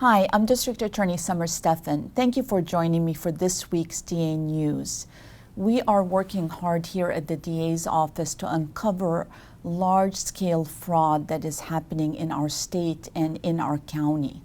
Hi, I'm District Attorney Summer Stephan. Thank you for joining me for this week's DA News. We are working hard here at the DA's office to uncover large-scale fraud that is happening in our state and in our county.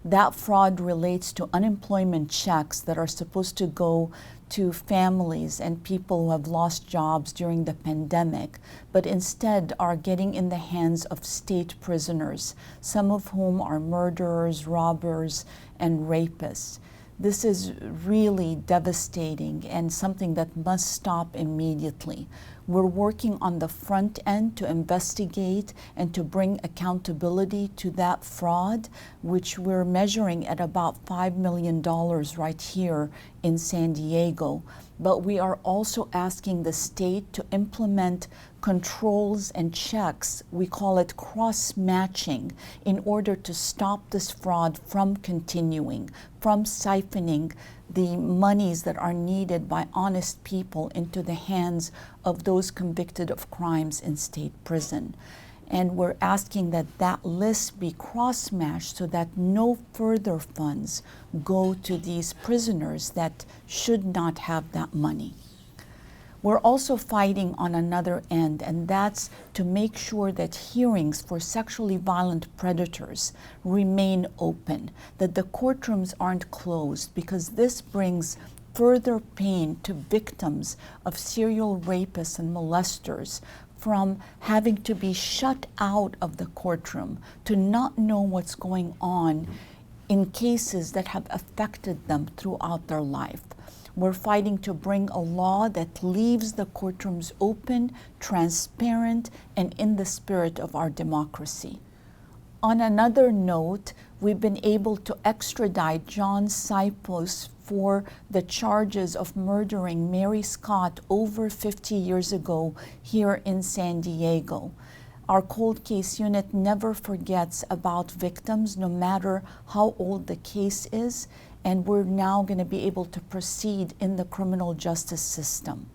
That fraud relates to unemployment checks that are supposed to go to families and people who have lost jobs during the pandemic, but instead are getting in the hands of state prisoners, some of whom are murderers, robbers, and rapists. This is really devastating and something that must stop immediately. We're working on the front end to investigate and to bring accountability to that fraud, which we're measuring at about $5 million right here in San Diego. But we are also asking the state to implement controls and checks, we call it cross-matching, in order to stop this fraud from continuing, from siphoning the monies that are needed by honest people into the hands of those convicted of crimes in state prison. And we're asking that that list be cross-matched so that no further funds go to these prisoners that should not have that money. We're also fighting on another end, and that's to make sure that hearings for sexually violent predators remain open, that the courtrooms aren't closed, because this brings further pain to victims of serial rapists and molesters from having to be shut out of the courtroom, to not know what's going on in cases that have affected them throughout their life. We're fighting to bring a law that leaves the courtrooms open, transparent, and in the spirit of our democracy. On another note, we've been able to extradite John Sipos for the charges of murdering Mary Scott over 50 years ago here in San Diego. Our cold case unit never forgets about victims, no matter how old the case is, and we're now going to be able to proceed in the criminal justice system.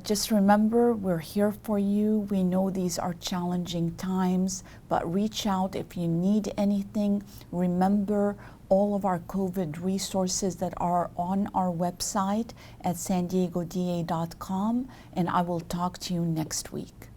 Just remember, we're here for you. We know these are challenging times, but reach out if you need anything. Remember all of our COVID resources that are on our website at sandiegoda.com, and I will talk to you next week.